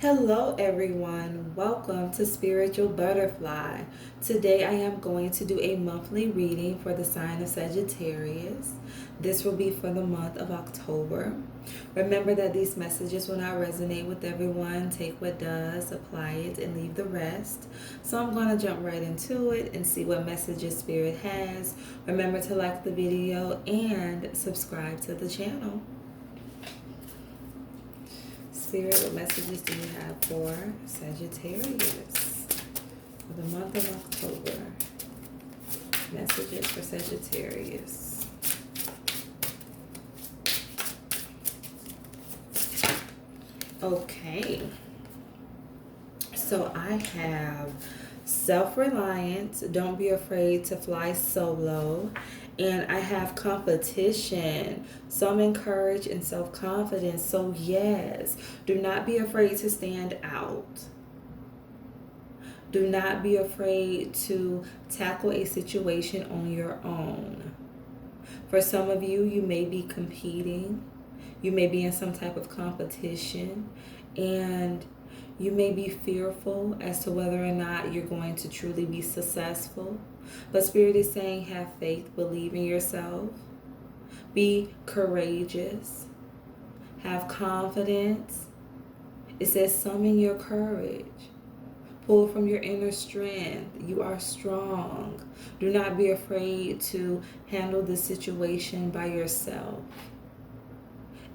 Hello everyone, welcome to Spiritual Butterfly. Today I am going to do a monthly reading for the sign of Sagittarius. This will be for the month of October. Remember that these messages will not resonate with everyone. Take what does, apply it, and leave the rest. So I'm going to jump right into it and see what messages Spirit has. Remember to like the video and subscribe to the channel. Spirit, what messages do you have for Sagittarius for the month of October? Messages for Sagittarius. Okay. So I have self-reliance. Don't be afraid to fly solo. And I have competition, some encourage and self-confidence. So yes, do not be afraid to stand out. Do not be afraid to tackle a situation on your own. For some of you, you may be competing. You may be in some type of competition. And you may be fearful as to whether or not you're going to truly be successful. But Spirit is saying, have faith, believe in yourself, be courageous, have confidence. It says, summon your courage, pull from your inner strength. You are strong. Do not be afraid to handle the situation by yourself.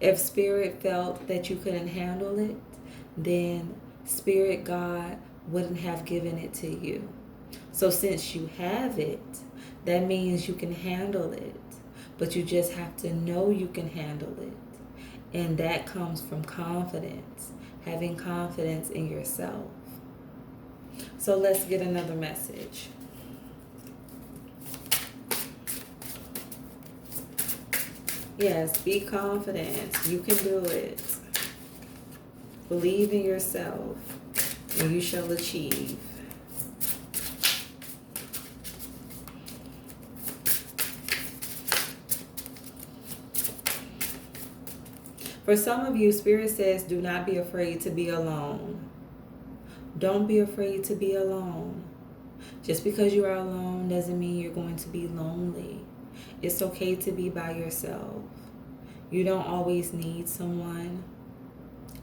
If Spirit felt that you couldn't handle it, then Spirit God wouldn't have given it to you. So since you have it, that means you can handle it. But you just have to know you can handle it. And that comes from confidence, having confidence in yourself. So let's get another message. Yes, be confident. You can do it. Believe in yourself, and you shall achieve. For some of you, Spirit says, do not be afraid to be alone. Don't be afraid to be alone. Just because you are alone doesn't mean you're going to be lonely. It's okay to be by yourself. You don't always need someone.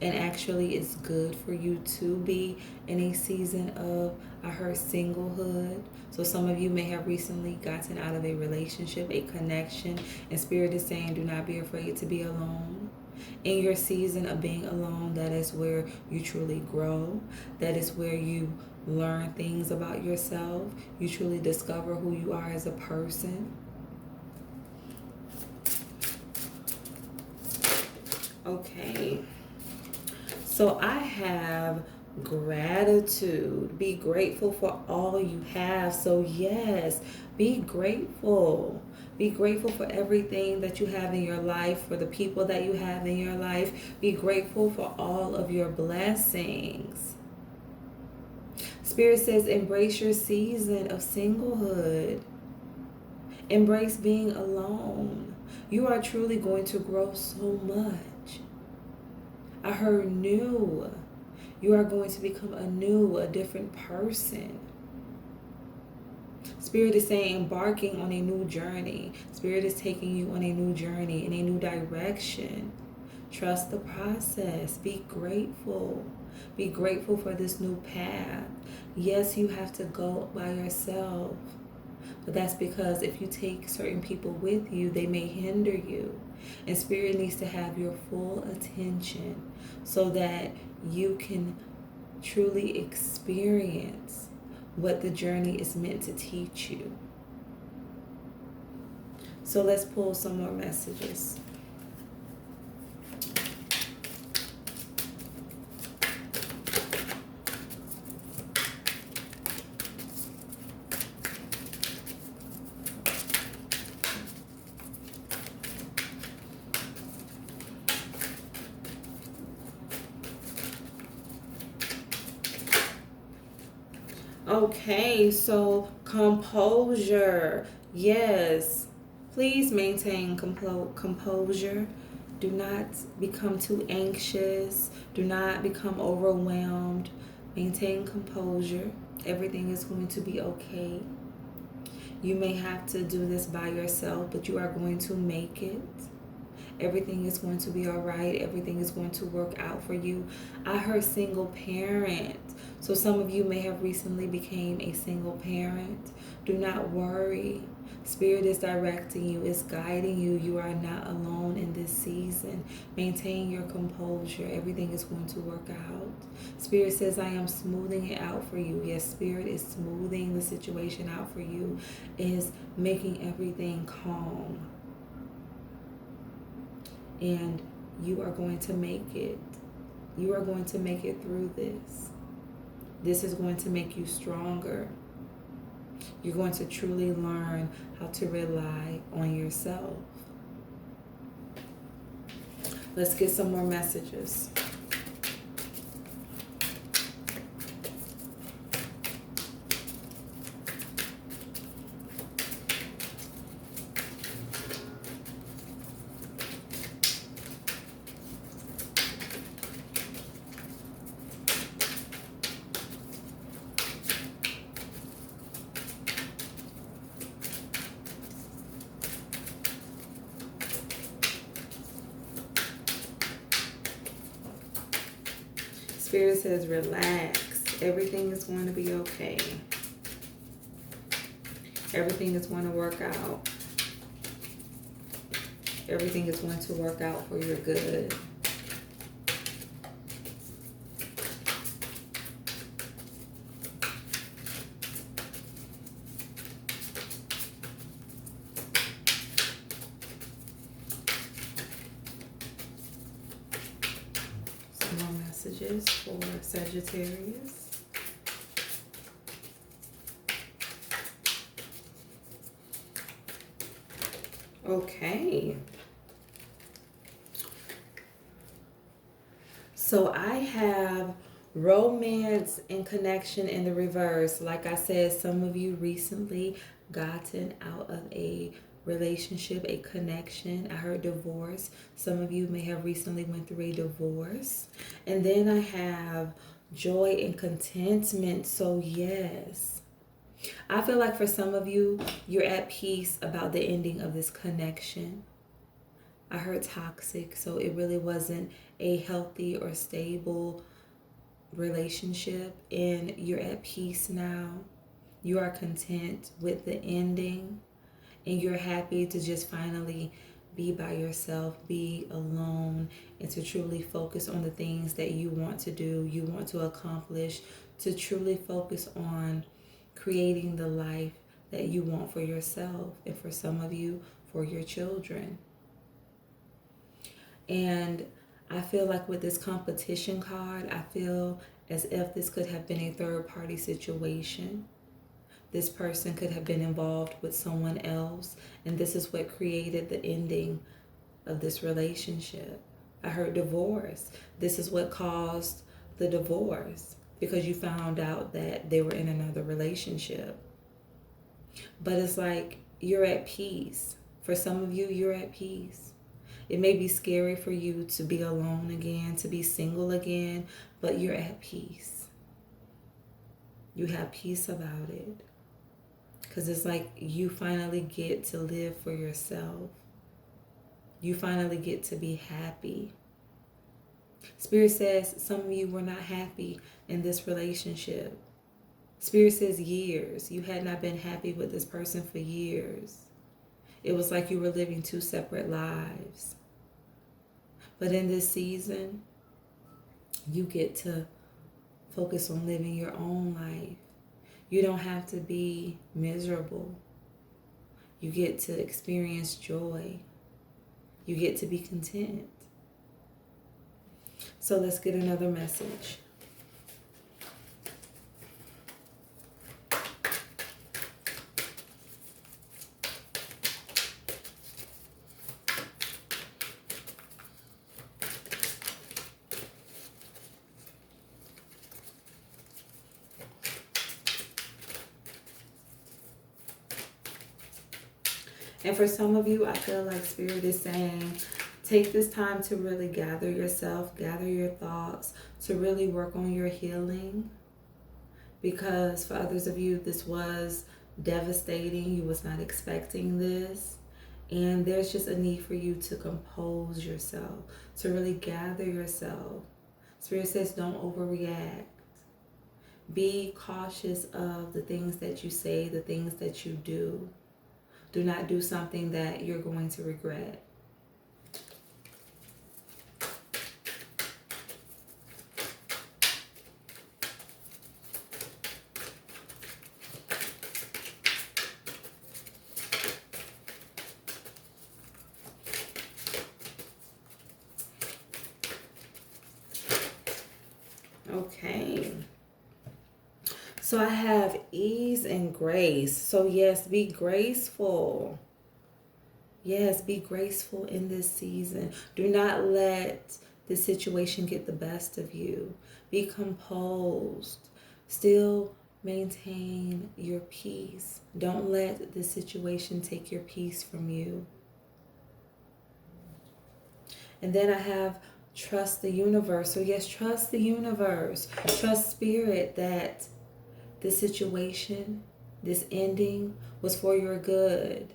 And actually, it's good for you to be in a season of, I heard, singlehood. So some of you may have recently gotten out of a relationship, a connection. And Spirit is saying, do not be afraid to be alone. In your season of being alone, that is where you truly grow. That is where you learn things about yourself. You truly discover who you are as a person. Okay. So I have gratitude. Be grateful for all you have. So yes, be grateful. Be grateful for everything that you have in your life, for the people that you have in your life. Be grateful for all of your blessings. Spirit says, embrace your season of singlehood. Embrace being alone. You are truly going to grow so much. I heard new. You are going to become a different person. Spirit is saying embarking on a new journey. Spirit is taking you on a new journey in a new direction. Trust the process. Be grateful. Be grateful for this new path. Yes, you have to go by yourself. But that's because if you take certain people with you, they may hinder you. And Spirit needs to have your full attention so that you can truly experience what the journey is meant to teach you. So let's pull some more messages. Okay, so composure. Yes, please maintain composure. Do not become too anxious. Do not become overwhelmed. Maintain composure. Everything is going to be okay. You may have to do this by yourself, but you are going to make it. Everything is going to be all right. Everything is going to work out for you. I heard single parent. So some of you may have recently became a single parent. Do not worry. Spirit is directing you, is guiding you. You are not alone in this season. Maintain your composure. Everything is going to work out. Spirit says, I am smoothing it out for you. Yes, Spirit is smoothing the situation out for you, is making everything calm. And you are going to make it. You are going to make it through this. This is going to make you stronger. You're going to truly learn how to rely on yourself. Let's get some more messages. Spirit says, relax. Everything is going to be okay. Everything is going to work out. Everything is going to work out for your good. More messages for Sagittarius. Okay. So I have romance and connection in the reverse. Like I said, some of you recently gotten out of a relationship, a connection. I heard divorce. Some of you may have recently went through a divorce. And then I have joy and contentment. So yes, I feel like for some of you, you're at peace about the ending of this connection. I heard toxic, so it really wasn't a healthy or stable relationship, and you're at peace now. You are content with the ending, and you're happy to just finally be by yourself, be alone, and to truly focus on the things that you want to do, you want to accomplish, to truly focus on creating the life that you want for yourself, and for some of you, for your children. And I feel like with this competition card, I feel as if this could have been a third-party situation. This person could have been involved with someone else, and this is what created the ending of this relationship. I heard divorce. This is what caused the divorce, because you found out that they were in another relationship. But it's like you're at peace. For some of you, you're at peace. It may be scary for you to be alone again, to be single again, but you're at peace. You have peace about it. Because it's like you finally get to live for yourself. You finally get to be happy. Spirit says some of you were not happy in this relationship. Spirit says years. You had not been happy with this person for years. It was like you were living two separate lives. But in this season, you get to focus on living your own life. You don't have to be miserable. You get to experience joy. You get to be content. So let's get another message. And for some of you, I feel like Spirit is saying, Take this time to really gather yourself, gather your thoughts, to really work on your healing. Because for others of you, this was devastating. You was not expecting this. And there's just a need for you to compose yourself, to really gather yourself. Spirit says don't overreact. Be cautious of the things that you say, the things that you do. Do not do something that you're going to regret. Okay. So I have ease and grace. So yes, be graceful. Yes, be graceful in this season. Do not let this situation get the best of you. Be composed. Still maintain your peace. Don't let this situation take your peace from you. And then I have trust the universe. So yes, trust the universe. Trust spirit that this situation, this ending was for your good.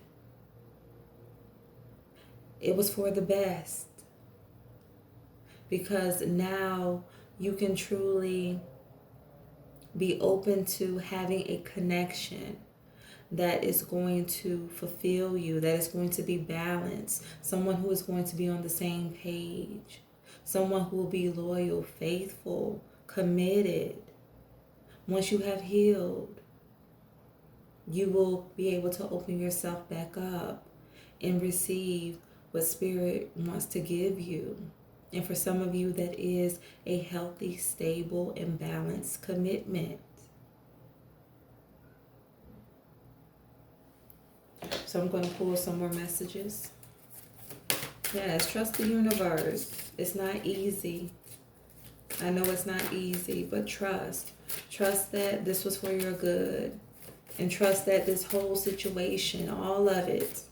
It was for the best. Because now you can truly be open to having a connection that is going to fulfill you, that is going to be balanced. Someone who is going to be on the same page. Someone who will be loyal, faithful, committed. Once you have healed, you will be able to open yourself back up and receive what Spirit wants to give you. And for some of you, that is a healthy, stable, and balanced commitment. So I'm going to pull some more messages. Yes, trust the universe. It's not easy. I know it's not easy, but trust. Trust that this was for your good. And trust that this whole situation, all of it,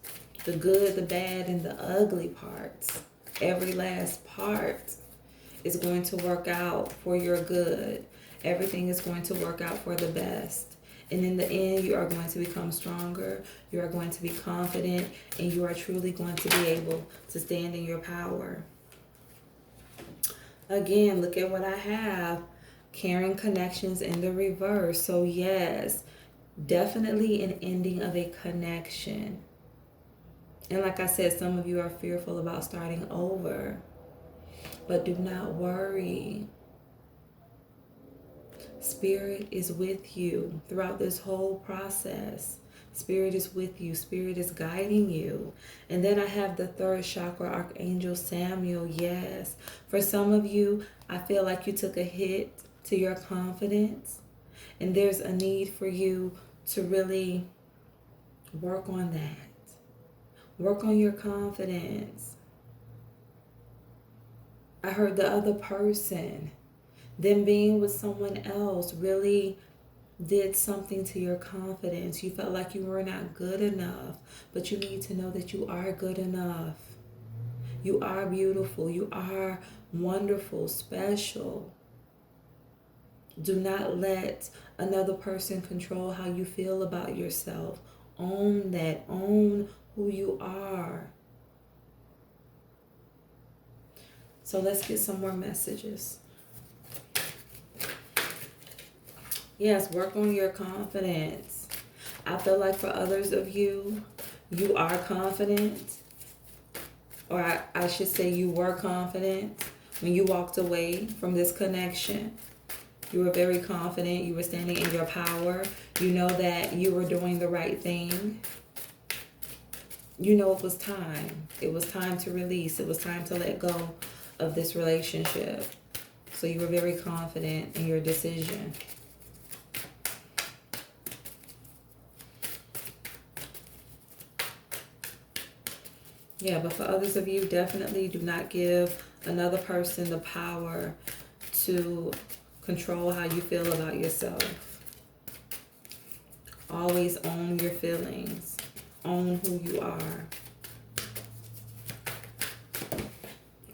the good, the bad, and the ugly parts, every last part is going to work out for your good. Everything is going to work out for the best. And in the end, you are going to become stronger. You are going to be confident. And you are truly going to be able to stand in your power. Again, look at what I have. Caring connections in the reverse. So yes, definitely an ending of a connection. And like I said, some of you are fearful about starting over. But do not worry. Spirit is with you throughout this whole process. Spirit is with you. Spirit is guiding you. And then I have the third chakra, Archangel Samuel. Yes. For some of you, I feel like you took a hit to your confidence. And there's a need for you to really work on that. Work on your confidence. I heard the other person, them being with someone else, really did something to your confidence. You felt like you were not good enough, but you need to know that you are good enough. You are beautiful. You are wonderful, special. Do not let another person control how you feel about yourself. Own that. Own who you are. So let's get some more messages. Yes, work on your confidence. I feel like for others of you, you are confident. Or I should say you were confident when you walked away from this connection. You were very confident. You were standing in your power. You know that you were doing the right thing. You know it was time. It was time to release. It was time to let go of this relationship. So you were very confident in your decision. Yeah, but for others of you, definitely do not give another person the power to control how you feel about yourself. Always own your feelings. Own who you are.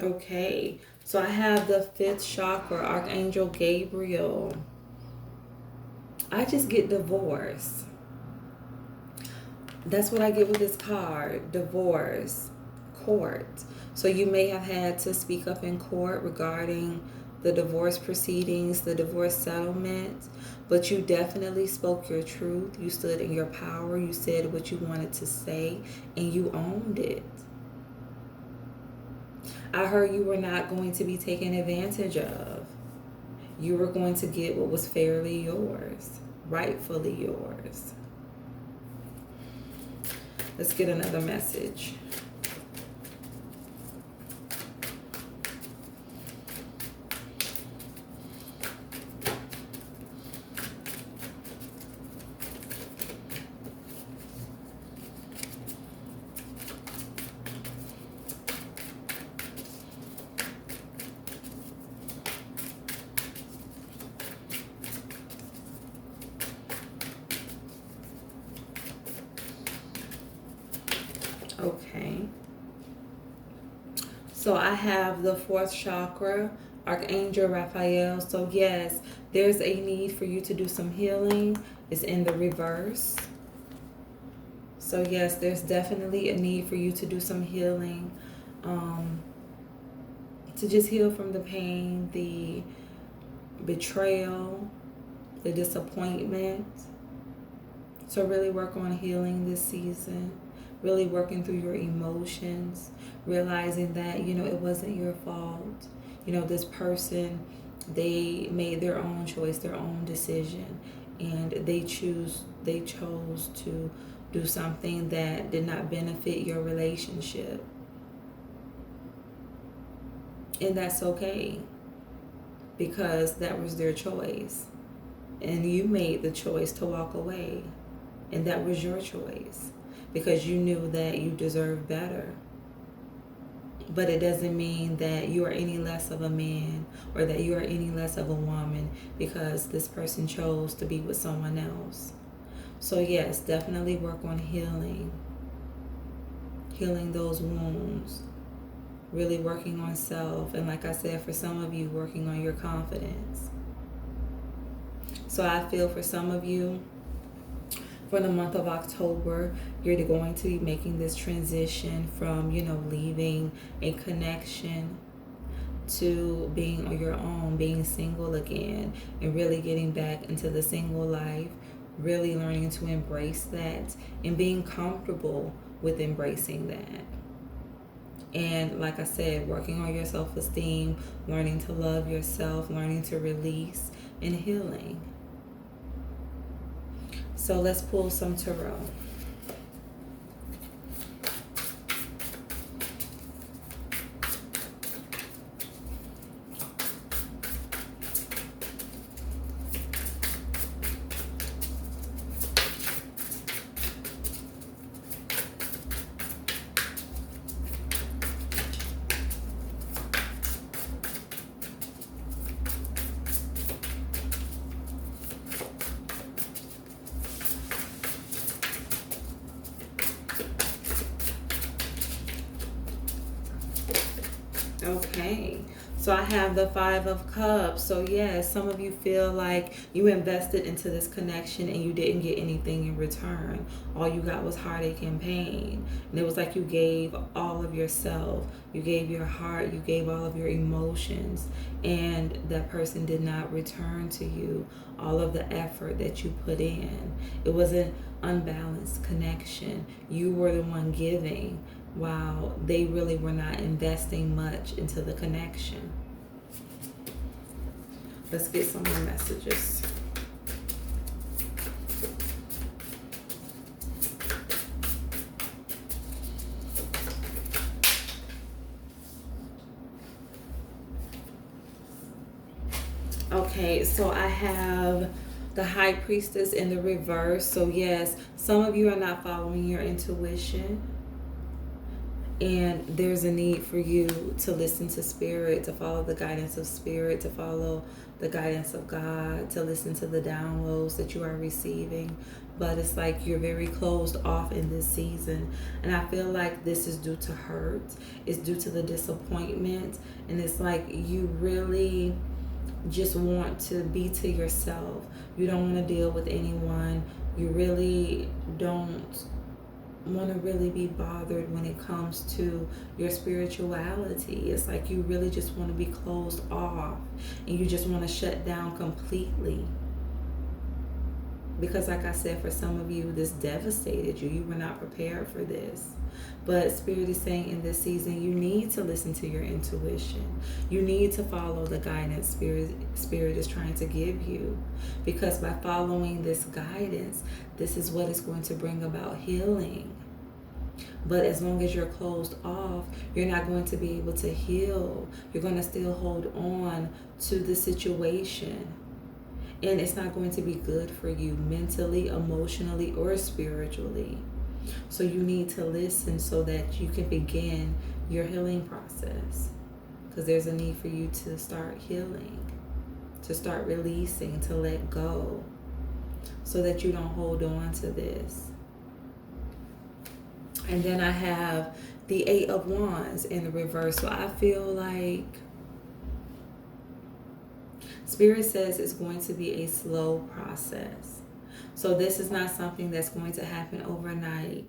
Okay, so I have the 5th chakra, Archangel Gabriel. I just get divorce. That's what I get with this card, divorce, court. So you may have had to speak up in court regarding the divorce proceedings, the divorce settlement, but you definitely spoke your truth. You stood in your power. You said what you wanted to say, and you owned it. I heard you were not going to be taken advantage of. You were going to get what was fairly yours, rightfully yours. Let's get another message. Okay. So I have the 4th chakra, Archangel Raphael. So yes, there's a need for you to do some healing. It's in the reverse. So yes, there's definitely a need for you to do some healing. To just heal from the pain, the betrayal, the disappointment. So really work on healing this season. Really working through your emotions, realizing that, it wasn't your fault. This person, they made their own choice, their own decision, and they chose to do something that did not benefit your relationship. And that's okay, because that was their choice. And you made the choice to walk away, and that was your choice, because you knew that you deserved better. But it doesn't mean that you are any less of a man or that you are any less of a woman because this person chose to be with someone else. So yes, definitely work on healing those wounds, really working on self, and like I said, for some of you, working on your confidence. So I feel for some of you, for the month of October, you're going to be making this transition from, leaving a connection to being on your own, being single again, and really getting back into the single life, really learning to embrace that and being comfortable with embracing that. And like I said, working on your self-esteem, learning to love yourself, learning to release, and healing. So let's pull some tarot. Okay, so I have the 5 of Cups. So yes, some of you feel like you invested into this connection and you didn't get anything in return. All you got was heartache and pain. And it was like you gave all of yourself. You gave your heart. You gave all of your emotions. And that person did not return to you all of the effort that you put in. It was an unbalanced connection. You were the one giving, while they really were not investing much into the connection. Let's get some more messages. Okay, so I have the High Priestess in the reverse. So yes, some of you are not following your intuition. And there's a need for you to listen to Spirit, to follow the guidance of Spirit, to follow the guidance of God, to listen to the downloads that you are receiving. But it's like you're very closed off in this season. And I feel like this is due to hurt. It's due to the disappointment. And it's like you really just want to be to yourself. You don't want to deal with anyone. You really don't want to really be bothered when it comes to your spirituality. It's like you really just want to be closed off and you just want to shut down completely. Because like I said, for some of you, this devastated you. You were not prepared for this. But Spirit is saying in this season, you need to listen to your intuition. You need to follow the guidance Spirit is trying to give you. Because by following this guidance, this is what is going to bring about healing. But as long as you're closed off, you're not going to be able to heal. You're going to still hold on to the situation. And it's not going to be good for you mentally, emotionally, or spiritually. So you need to listen so that you can begin your healing process. Because there's a need for you to start healing, to start releasing, to let go, so that you don't hold on to this. And then I have the 8 of Wands in the reverse. So I feel like Spirit says it's going to be a slow process. So this is not something that's going to happen overnight.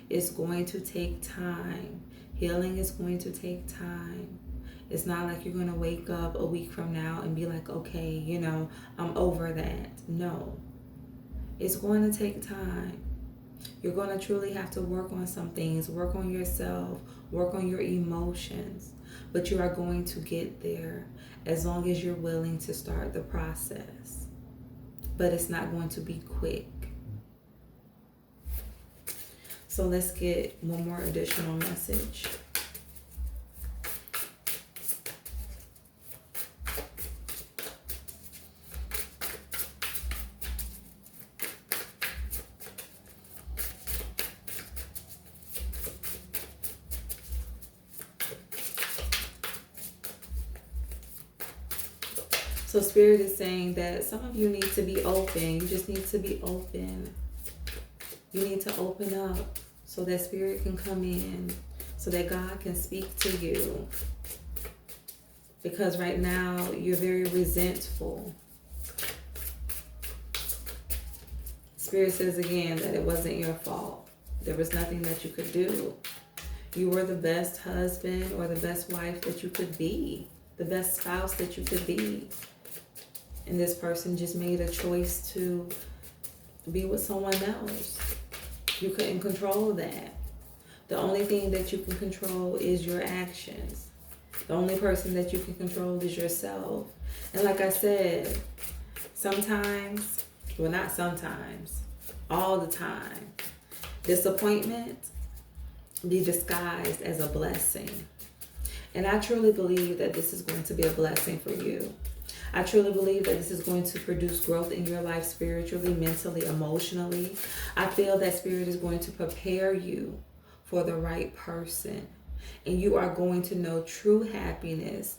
It's going to take time. Healing is going to take time. It's not like you're going to wake up a week from now and be like, okay, I'm over that. No. It's going to take time. You're going to truly have to work on some things, work on yourself, work on your emotions. But you are going to get there as long as you're willing to start the process. But it's not going to be quick. So let's get one more additional message. So Spirit is saying that some of you need to be open. You just need to be open. You need to open up so that Spirit can come in, so that God can speak to you. Because right now you're very resentful. Spirit says again that it wasn't your fault. There was nothing that you could do. You were the best husband or the best wife that you could be, the best spouse that you could be. And this person just made a choice to be with someone else. You couldn't control that. The only thing that you can control is your actions. The only person that you can control is yourself. And like I said, sometimes, well, not sometimes, all the time, disappointment be disguised as a blessing. And I truly believe that this is going to be a blessing for you. I truly believe that this is going to produce growth in your life spiritually, mentally, emotionally. I feel that Spirit is going to prepare you for the right person. And you are going to know true happiness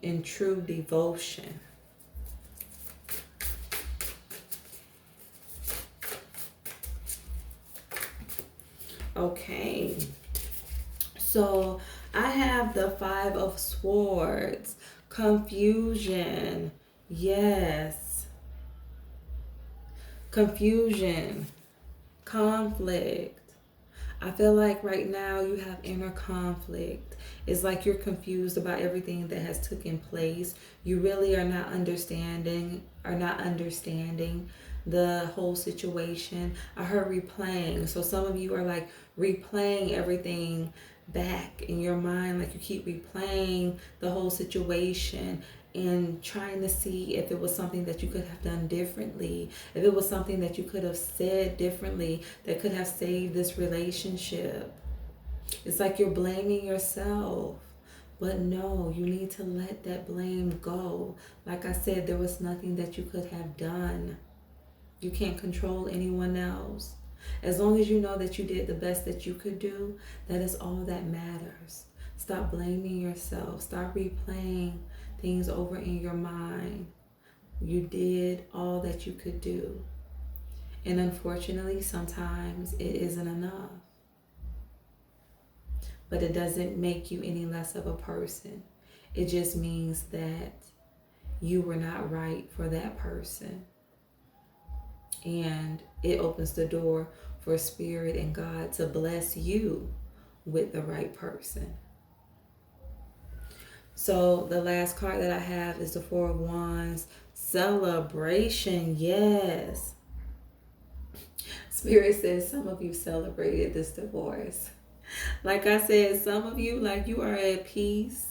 and true devotion. Okay. So I have the 5 of Swords. Confusion. Yes. Confusion. Conflict. I feel like right now you have inner conflict. It's like you're confused about everything that has taken place. You really are not understanding the whole situation. I heard replaying. So some of you are like replaying everything back in your mind, like you keep replaying the whole situation and trying to see if it was something that you could have done differently, if it was something that you could have said differently that could have saved this relationship. It's like you're blaming yourself. But no, you need to let that blame go. Like I said, there was nothing that you could have done. You can't control anyone else. As long as you know that you did the best that you could do, that is all that matters. Stop blaming yourself. Stop replaying things over in your mind. You did all that you could do. And unfortunately, sometimes it isn't enough. But it doesn't make you any less of a person. It just means that you were not right for that person. And it opens the door for Spirit and God to bless you with the right person. So the last card that I have is the Four of Wands. Celebration, yes. Spirit says some of you celebrated this divorce. Like I said, some of you, like, you are at peace.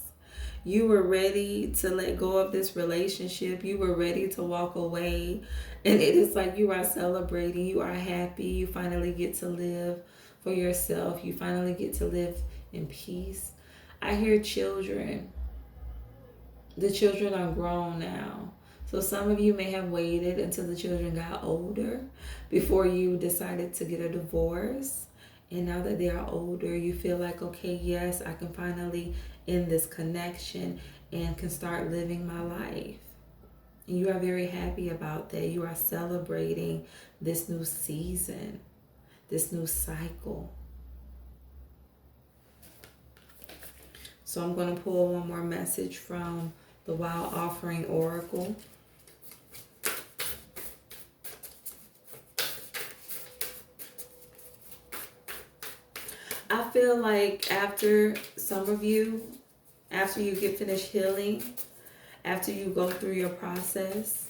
You were ready to let go of this relationship. You were ready to walk away. And it is like you are celebrating. You are happy. You finally get to live for yourself. You finally get to live in peace. I hear children. The children are grown now. So some of you may have waited until the children got older before you decided to get a divorce. And now that they are older, you feel like, okay, yes, I can finally end this connection and can start living my life. And you are very happy about that. You are celebrating this new season, this new cycle. So I'm going to pull one more message from the Wild Offering Oracle. I feel like after some of you, after you get finished healing, after you go through your process,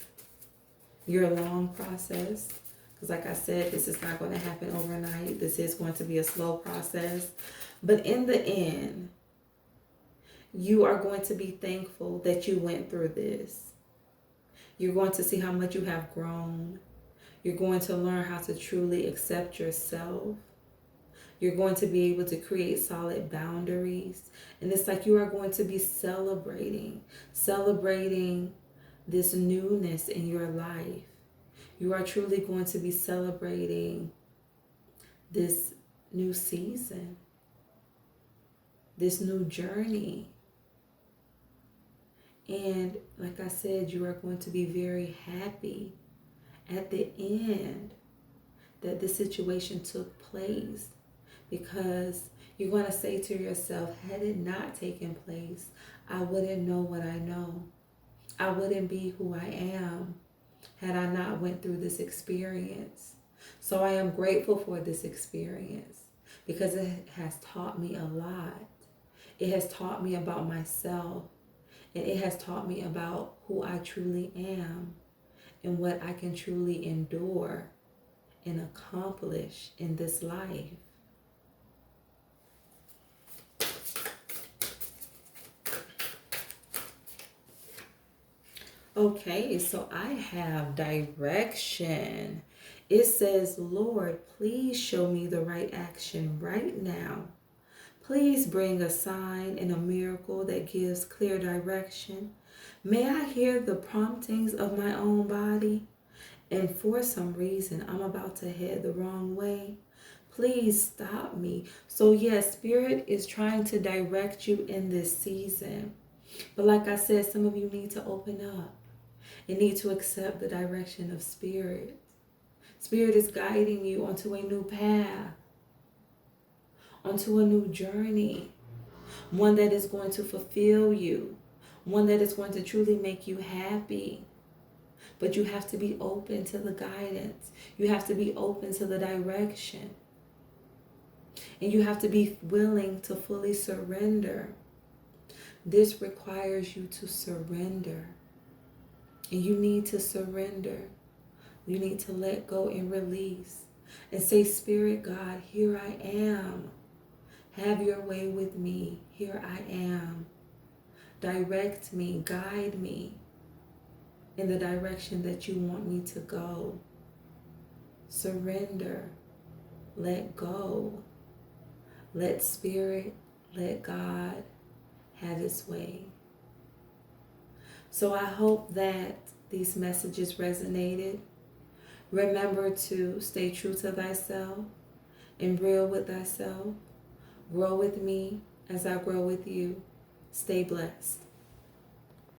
your long process, because like I said, this is not going to happen overnight. This is going to be a slow process. But in the end, you are going to be thankful that you went through this. You're going to see how much you have grown. You're going to learn how to truly accept yourself. You're going to be able to create solid boundaries. And it's like you are going to be celebrating this newness in your life. You are truly going to be celebrating this new season, this new journey. And like I said, you are going to be very happy at the end that this situation took place. Because you're going to say to yourself, had it not taken place, I wouldn't know what I know. I wouldn't be who I am had I not went through this experience. So I am grateful for this experience because it has taught me a lot. It has taught me about myself, and it has taught me about who I truly am and what I can truly endure and accomplish in this life. Okay, so I have direction. It says, Lord, please show me the right action right now. Please bring a sign and a miracle that gives clear direction. May I hear the promptings of my own body? And for some reason, I'm about to head the wrong way. Please stop me. So yes, Spirit is trying to direct you in this season. But like I said, some of you need to open up. You need to accept the direction of Spirit. Spirit is guiding you onto a new path, onto a new journey, one that is going to fulfill you, one that is going to truly make you happy. But you have to be open to the guidance. You have to be open to the direction. And you have to be willing to fully surrender. This requires you to surrender. And you need to surrender. You need to let go and release. And say, Spirit God, here I am. Have your way with me. Here I am. Direct me, guide me in the direction that you want me to go. Surrender. Let go. Let Spirit, let God have His way. So I hope that these messages resonated. Remember to stay true to thyself and real with thyself. Grow with me as I grow with you. Stay blessed.